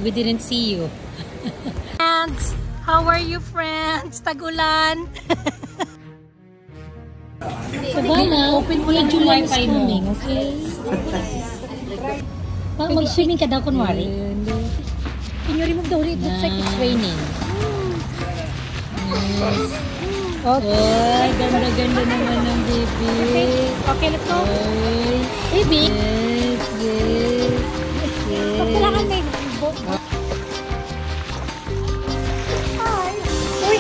We didn't see you. And how are you, friends? Tag-ulan. Savannah, open mo lang yung wifi mo. Okay? Mag-swimming ka daw, kunwari. Can you remove the hood? It looks like it's raining. Okay. Ganda-ganda naman ng baby. Okay, let's go. Baby. Yes, yes. Yes. Kailangan may boat. Hi. Uy.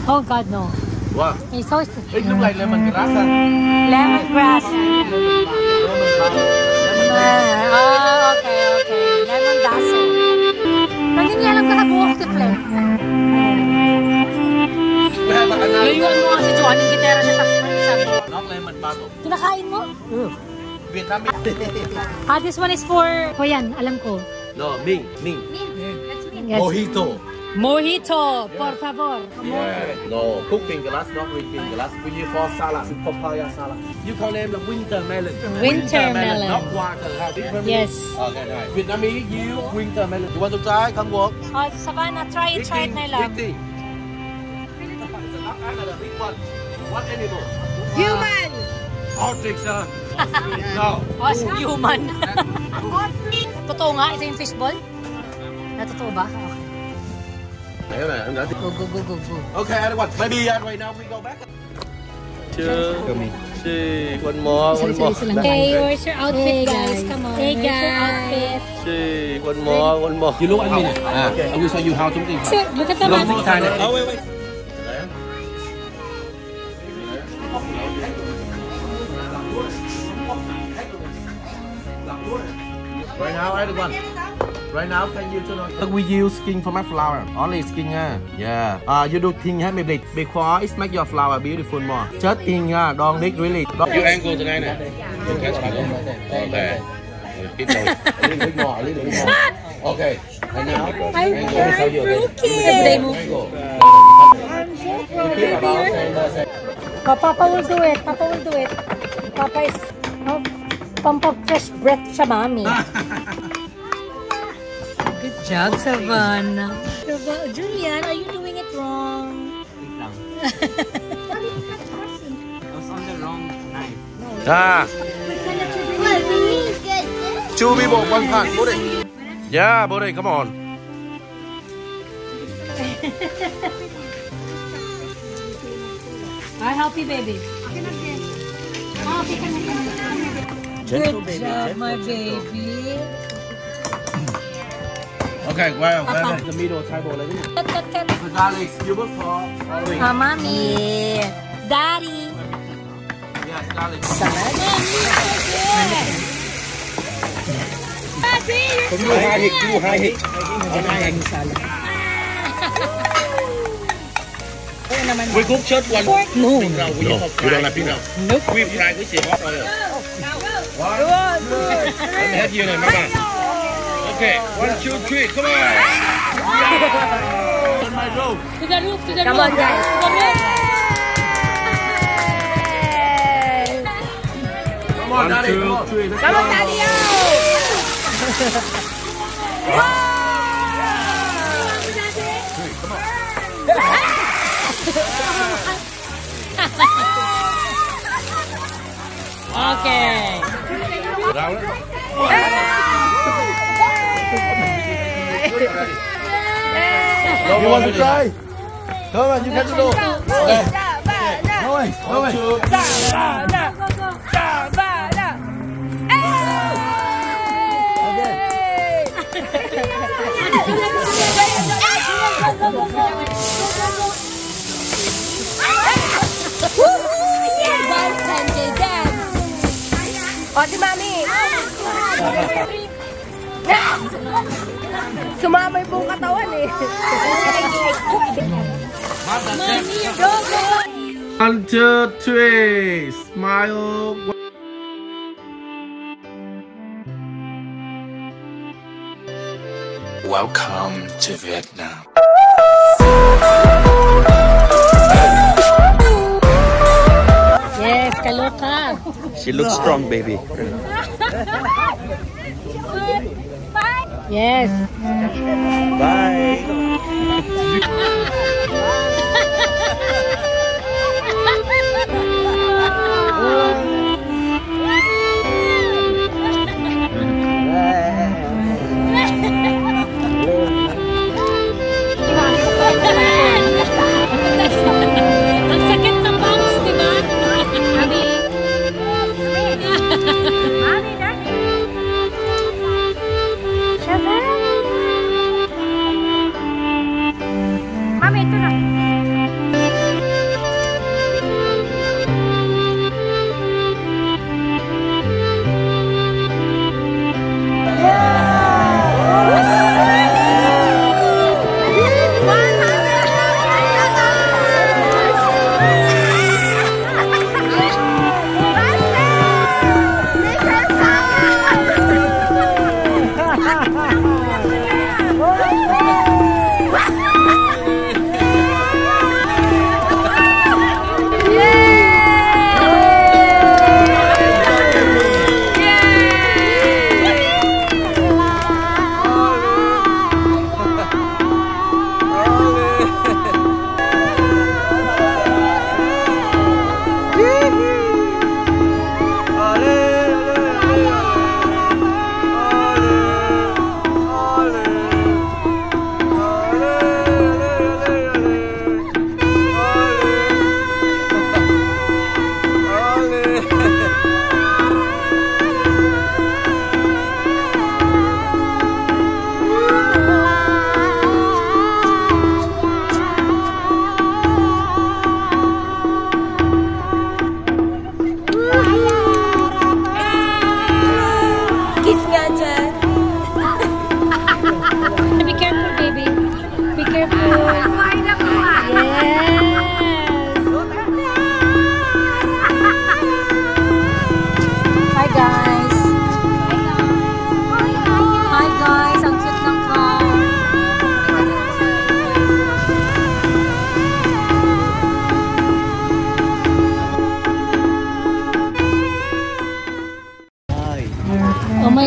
Oh God, no. What? It's so... It looks like lemongrass. Lemongrass. Okay, okay. Lemongrass. Nangingialam ka sa buhok, Tifle. Layuan mo kasi Johan, yung gitera siya sa buhok. Not lemon bottle. Kinakain mo? Vietnamese. This one is for... Hoi An, alam ko. No, Ming. That's Ming. Yes. Mojito. Mojito, por favor. Yeah. No, cooking glass, not drinking glass. We use for salad, papaya salad. You call them the winter melon. Winter melon. Not water. Yes. Okay, right. Vietnamese, you winter melon. You want to try? Come walk. Savannah, try it, my love. Another big one. What animal? Human! Ostrich, sir. No. Human. Totoo nga, ito yung fishball? Natotoo ba? Okay. Go, go, go, go, go. Okay, other one. Maybe right now we go back. Two, three, one more. Hey, where's your outfit, guys? Come on. Hey, guys. Where's your outfit? Three, one more. You look at me now. Okay, I will show you how to do it. Sir, look at the man. Oh, wait. Right now, everyone. Right now, can you turn on? We use skin for my flower. Only skin, yeah. You do thing have maybe because it make your flower beautiful more. Just thing, don't make really. You angle tonight, you catch my okay. Keep going. A little bit more. Okay. And now, I'm broken. Papa will do it. Papa is pump up fresh breath siya, Mami. Good job, Savannah. Julian, are you doing it wrong? I was on the wrong knife. Two people, one part. Body. Yeah, body. Come on. I help you, baby. Good job, my baby. Okay, well, the middle table. Cut. The garlic, you look for. Mommy. Daddy. Yes, garlic. Too high heat. We cook just one. No. We don't like pig now. Nope. We fry with the hot oil. Let me have you now, Mama. Okay, 1, 2, 3, come on. On my rope. To the roof. Come on, guys. Come on, Daddy. 1, 2, 3. Let's go. Come on, Daddy! Okay. You want to try? Come on, you can do it. Okay. No way. O, si Mami! Sumama yung buong katawan eh. One, two, three. Smile. Welcome to Vietnam. Yes, kaloka. She looks strong, baby. Yes. Bye. Ang sakit ng bangs, di ba? Mami, ito na.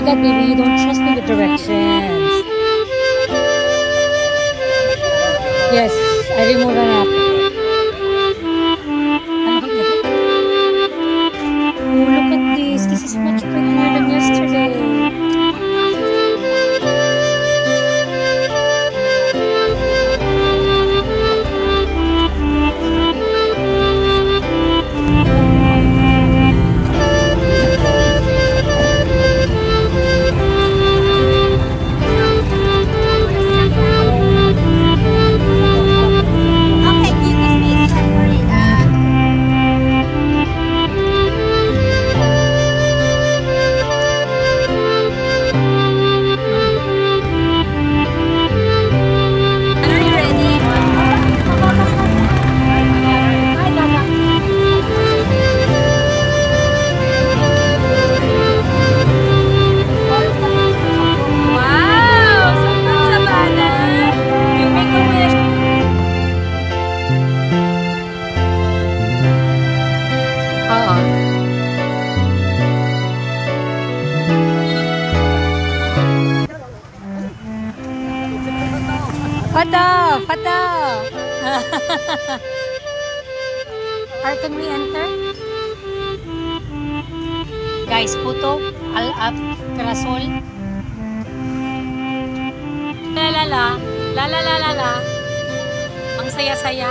that, baby. You don't trust me with directions. Yes, I remove an app. Oh, look at this. This is much prettier than yesterday. Photo! Or can we enter? Guys, photo, parasol. La. Ang saya-saya.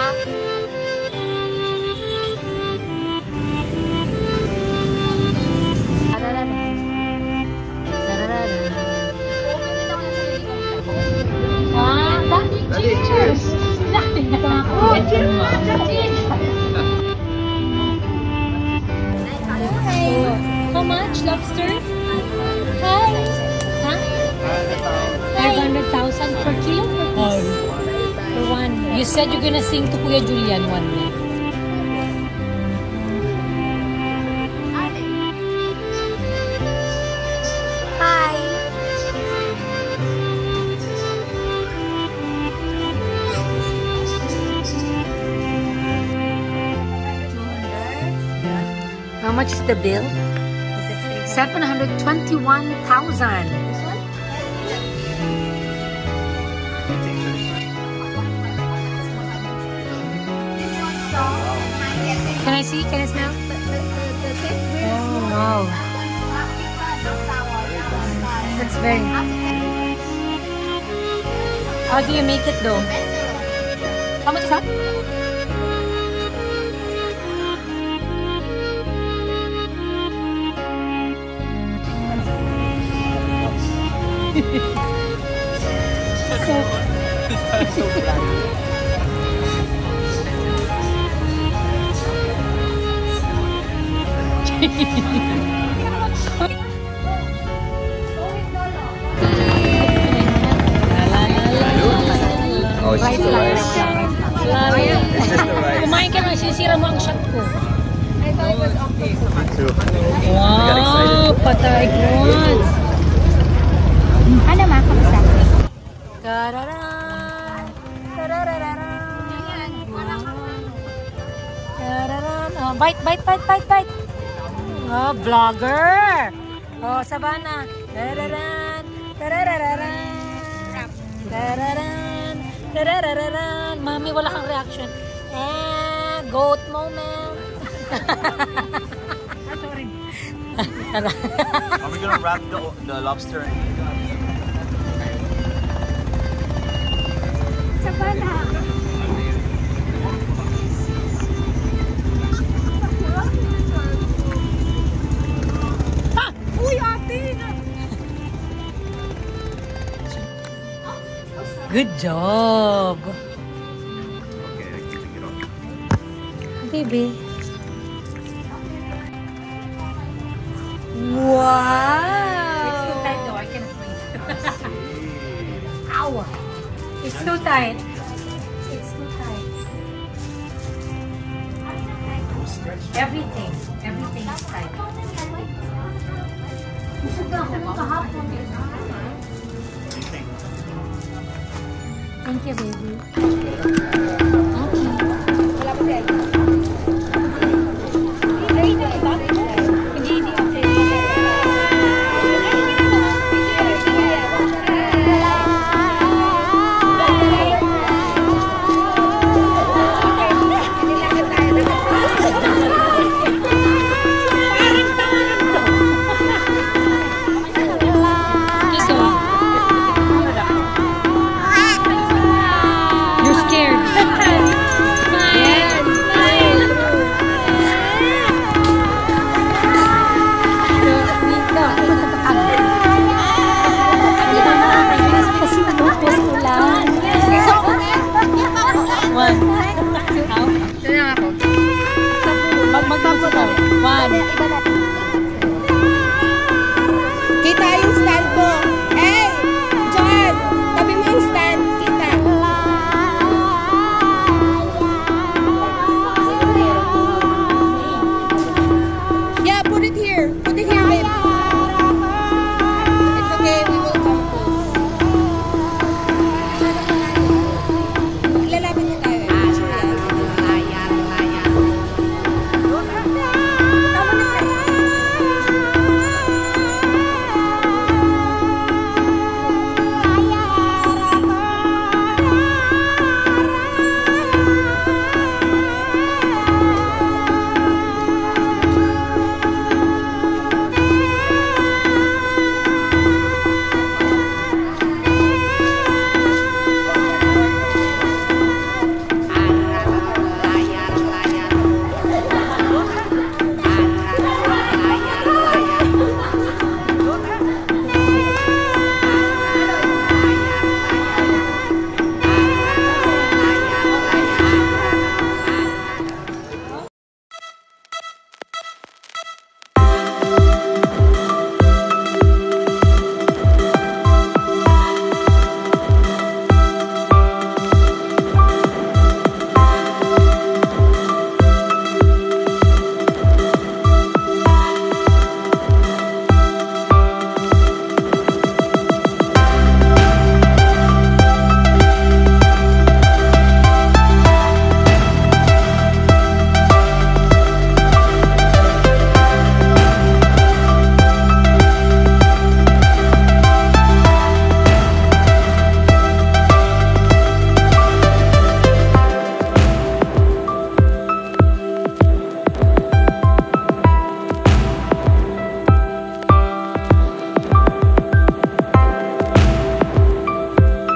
Cheers! Oh, cheers! How much, lobster? Hi! Huh? 500,000 per kilo per piece? For one. You said you're gonna sing to Kuya Julian one day. How much is the bill? 721,000. Can I see? Can I smell? Oh, wow. That's very. How do you make it though? How much is that? Oh, it's just the rice. It's just the rice. Kumain ka na, sisira mo ang shot ko. True. Wow, patay ko. Ano ma? Kamusta? Tararan. Tarararan. Tararan. Oh, bite. Oh, vlogger. Oh, Savannah. Tararan. Tarararan. Tararan. Mami, wala kang reaction. Goat moment. Sorry. Are we gonna wrap the lobster in? Savannah. Uy, ate! Good job. Okay, I can take it off. Baby. Wow. It's too tight though. I cannot breathe. Ow. It's too tight. It's too tight. Everything is tight. Thank you, baby. Okay. Wala pa siya. Hindi, okay. iba na.